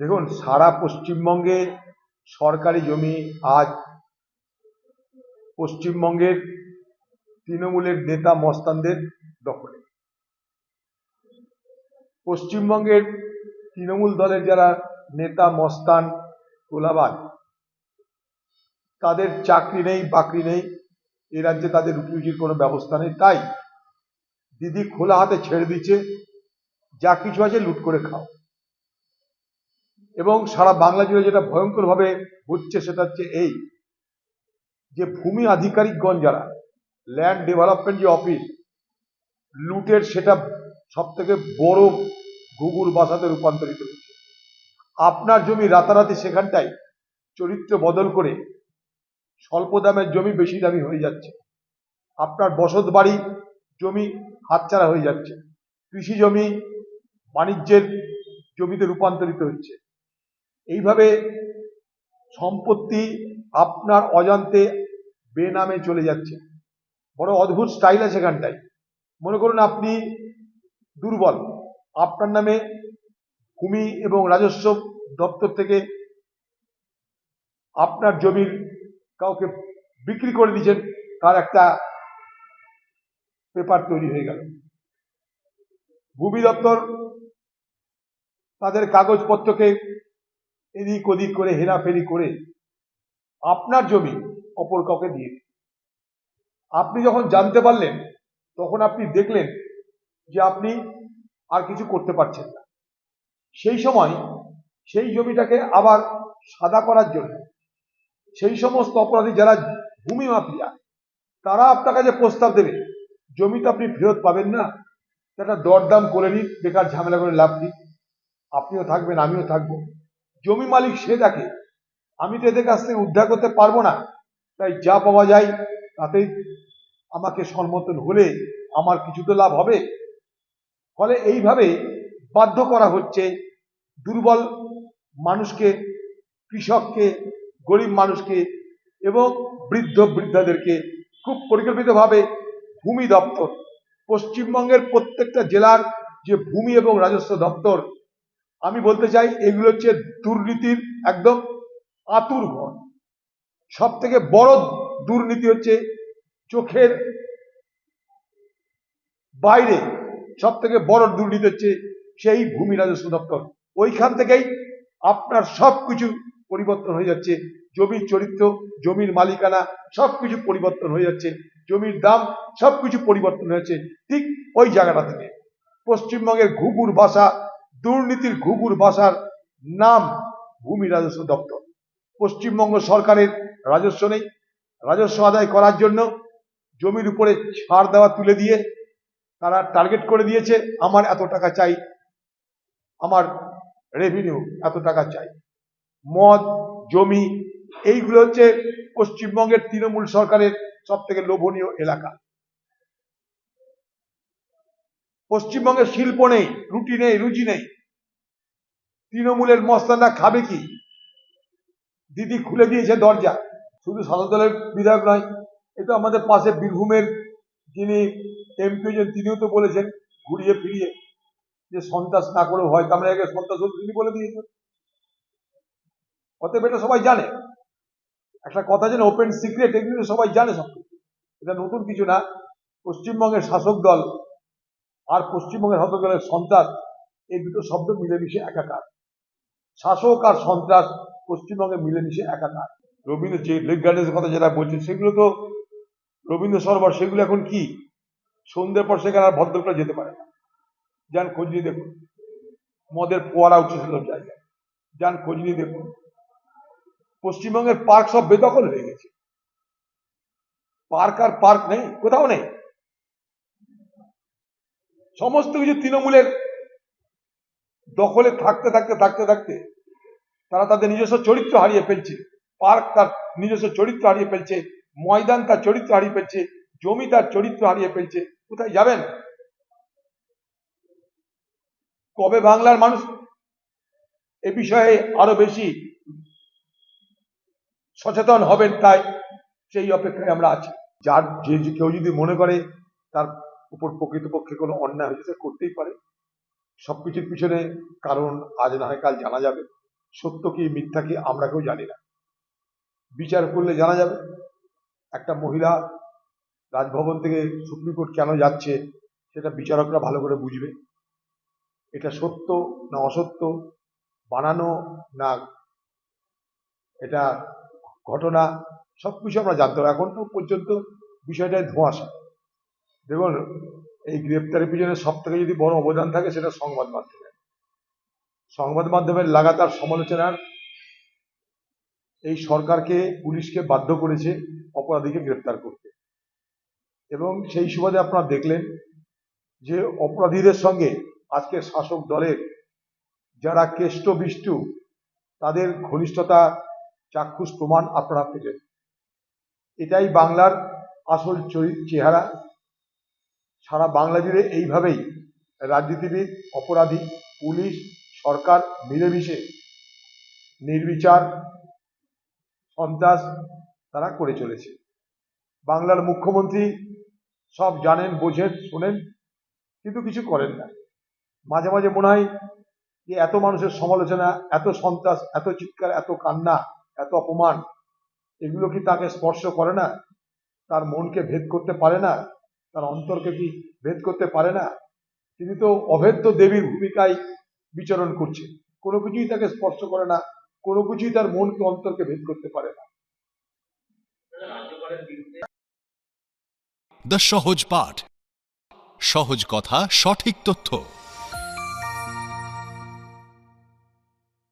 দেখুন, সারা পশ্চিমবঙ্গে সরকারি জমি আজ পশ্চিমবঙ্গের তৃণমূলের নেতা মস্তানদের দখলে। পশ্চিমবঙ্গের তৃণমূল দলের যারা নেতা মস্তান তোলাবাজ, তাদের চাকরি নেই, বাকরি নেই, এ রাজ্যে তাদের রুটি রুজির কোনো ব্যবস্থা নেই। তাই দিদি খোলা হাতে ছেড়ে দিচ্ছে, যা কিছু আছে লুট করে খাও। এবং সারা বাংলা জুড়ে যেটা ভয়ঙ্করভাবে হচ্ছে সেটা হচ্ছে এই যে ভূমি আধিকারিকগণ যারা, ল্যান্ড ডেভেলপমেন্ট যে অফিস, লুটের সেটা সব থেকে বড় ঘুঘুর বাসাতে রূপান্তরিত হচ্ছে। আপনার জমি রাতারাতি সেখানটায় চরিত্র বদল করে স্বল্প দামের জমি বেশি দামি হয়ে যাচ্ছে। আপনার বসত বাড়ি জমি হাতছাড়া হয়ে যাচ্ছে। কৃষি জমি বাণিজ্যের জমিতে রূপান্তরিত হচ্ছে। এইভাবে সম্পত্তি আপনার অজান্তে বেনামে চলে যাচ্ছে। বড় অদ্ভুত স্টাইল আছে এখানটায়। মনে করুন আপনি দুর্বল, আপনার নামে ভূমি এবং রাজস্ব দপ্তর থেকে আপনার জমির কাউকে বিক্রি করে দিয়েছেন, তার একটা পেপার তৈরি হয়ে গেল। ভূমি দপ্তর তাদের কাগজপত্রকে এদিক ওদিক করে হেরাফেরি করে আপনার জমি অপর কাউকে দিয়ে দিন। আপনি যখন জানতে পারলেন, তখন আপনি দেখলেন যে আপনি আর কিছু করতে পারছেন না। সেই সময় সেই জমিটাকে আবার সাদা করার জন্য সেই সমস্ত অপরাধী যারা ভূমি মাফিয়া, তারা আপনার কাছে প্রস্তাব দেবে, জমিটা আপনি ফেরত পাবেন না, একটা দরদাম করে নিন, বেকার ঝামেলা করে লাভ নেই, আপনিও থাকবেন আমিও থাকবো। জমি মালিক সে দেখে আমি তো এদের কাছ থেকে উদ্ধার করতে পারবো না, তাই যা পাওয়া যায় তাতেই আমাকে সম্মতন হলে আমার কিছু তো লাভ হবে। ফলে এইভাবে বাধ্য করা হচ্ছে দুর্বল মানুষকে, কৃষককে, গরিব মানুষকে এবং বৃদ্ধ বৃদ্ধাদেরকে খুব পরিকল্পিতভাবে ভূমি দপ্তর, পশ্চিমবঙ্গের প্রত্যেকটা জেলার যে ভূমি এবং রাজস্ব দপ্তর, আমি বলতে চাই এগুলো হচ্ছে দুর্নীতির একদম আতুর ঘর। সব থেকে বড় দুর্নীতি হচ্ছে চোখের বাইরে, সব থেকে বড় দুর্নীতি হচ্ছে সেই ভূমি রাজস্ব দপ্তর। ওইখান থেকেই আপনার সবকিছু পরিবর্তন হয়ে যাচ্ছে। জমির চরিত্র, জমির মালিকানা সবকিছু পরিবর্তন হয়ে যাচ্ছে, জমির দাম সবকিছু পরিবর্তন হয়েছে ঠিক ওই জায়গাটা থেকে। পশ্চিমবঙ্গের ঘুঘুর ভাষা, দুর্নীতির ঘুঘুর ভাষার নাম ভূমি রাজস্ব দপ্তর। পশ্চিমবঙ্গ সরকারের রাজস্ব নেই, রাজস্ব আদায় করার জন্য জমির উপরে ছাড় দেওয়া তুলে দিয়ে তারা টার্গেট করে দিয়েছে, আমার এত টাকা চাই, আমার রেভিনিউ এত টাকা চাই। মদ, জমি, এইগুলো হচ্ছে পশ্চিমবঙ্গের তৃণমূল সরকারের সব থেকে লোভনীয় এলাকা। পশ্চিমবঙ্গের শিল্প নেই, রুটি নেই, রুজি নেই, তৃণমূলের মস্তানরা খাবে কি? দিদি খুলে দিয়েছে দরজা। শুধু সাদা দলের বিধায়ক নয়, এটা আমাদের পাশে বীরভূমের যিনি এমপি হয়েছেন, তিনিও তো বলেছেন ঘুরিয়ে ফিরিয়ে যে সন্ত্রাস না করে হয়, আমরা আগে সন্ত্রাস তিনি বলে দিয়েছেন। অতএব এটা সবাই জানে, একটা কথা যেন ওপেন সিক্রেট, এগুলো সবাই জানে সব কিছু, এটা নতুন কিছু না। পশ্চিমবঙ্গের শাসক দল আর পশ্চিমবঙ্গের শাসক দলের সন্ত্রাস, এই দুটো শব্দ মিলেমিশে একাকার। শাসক আর সন্ত্রাস পশ্চিমবঙ্গে মিলেমিশে একাকার। রবীন্দ্র যে লেক গার্ডেন্সের কথা যেটা বলছে, সেগুলো তো রবীন্দ্র সরোবর, সেগুলো এখন কি সন্ধ্যের পর সেখানে আর ভদ্রলোকরা যেতে পারে না। যান খোঁজ নিয়ে দেখুন, মদের ফোয়ারা উঠছে সেসব জায়গায়, যান খোঁজ নিয়ে দেখুন। পশ্চিমবঙ্গের পার্ক সব বেদখল হয়ে গেছে, পার্ক আর পার্ক নেই, কোথাও নেই। সমস্ত কিছু তৃণমূলের দখলে থাকতে থাকতে থাকতে থাকতে তারা তাদের নিজস্ব চরিত্র হারিয়ে ফেলছে। পার্ক তার নিজস্ব চরিত্র হারিয়ে ফেলছে, ময়দান তার চরিত্র হারিয়ে ফেলছে, জমি তার চরিত্র হারিয়ে ফেলছে। কোথায় যাবেন? কবে বাংলার মানুষ এ বিষয়ে আরো বেশি সচেতন হবেন, তাই সেই অপেক্ষায় আমরা আছি। যার যে কেউ যদি মনে করে তার উপর প্রকৃতপক্ষে কোনো অন্যায় হয়েছে, করতেই পারে। সবকিছুর পিছনে কারণ আজ না হয় কাল জানা যাবে। সত্য কি মিথ্যা কি আমরা কেউ জানি না। বিচার করলে জানা যাবে। একটা মহিলা রাজভবন থেকে সুপ্রিম কোর্ট কেন যাচ্ছে সেটা বিচারকরা ভালো করে বুঝবে। এটা সত্য না অসত্য, বানানো না এটা ঘটনা, সবকিছু আমরা জানতে পারবো। এখন তো পর্যন্ত বিষয়টায় ধোঁয়াশা। দেখুন, এই গ্রেপ্তারের পিছনে সব থেকে যদি বড় অবদান থাকে সেটা সংবাদ মাধ্যমে। সংবাদ মাধ্যমের লাগাতার সমালোচনার এই সরকারকে, পুলিশকে বাধ্য করেছে অপরাধীকে গ্রেপ্তার করতে। এবং সেই সুবাদে আপনারা দেখলেন যে অপরাধীদের সঙ্গে আজকে শাসক দলের যারা কেষ্ট বিষ্টু তাদের ঘনিষ্ঠতা চাক্ষুষ প্রমাণ আপনারা পেলেন। এটাই বাংলার আসল চেহারা। সারা বাংলা জুড়ে এইভাবেই রাজনীতিবিদ, অপরাধী, পুলিশ, সরকার মিলেমিশে নির্বিচার সন্ত্রাস তারা করে চলেছে। বাংলার মুখ্যমন্ত্রী সব জানেন, বোঝেন, শোনেন, কিন্তু কিছু করেন না। মাঝে মাঝে মনে হয় যে এত মানুষের সমালোচনা, এত সন্ত্রাস, এত চিৎকার, এত কান্না, এত অপমান, এগুলো কি তাকে স্পর্শ করে না? তার মনকে ভেদ করতে পারে না? তার অন্তরকে কি ভেদ করতে পারে না? তিনি তো অভেদ্য দেবীর ভূমিকায় বিচরণ করছে। কোনো কিছুই তাকে স্পর্শ করে না, কোনো কিছুই তার মনকে, অন্তরকে ভেদ করতে পারে না। দ্য সহজ পাঠ, সহজ কথা, সঠিক তথ্য।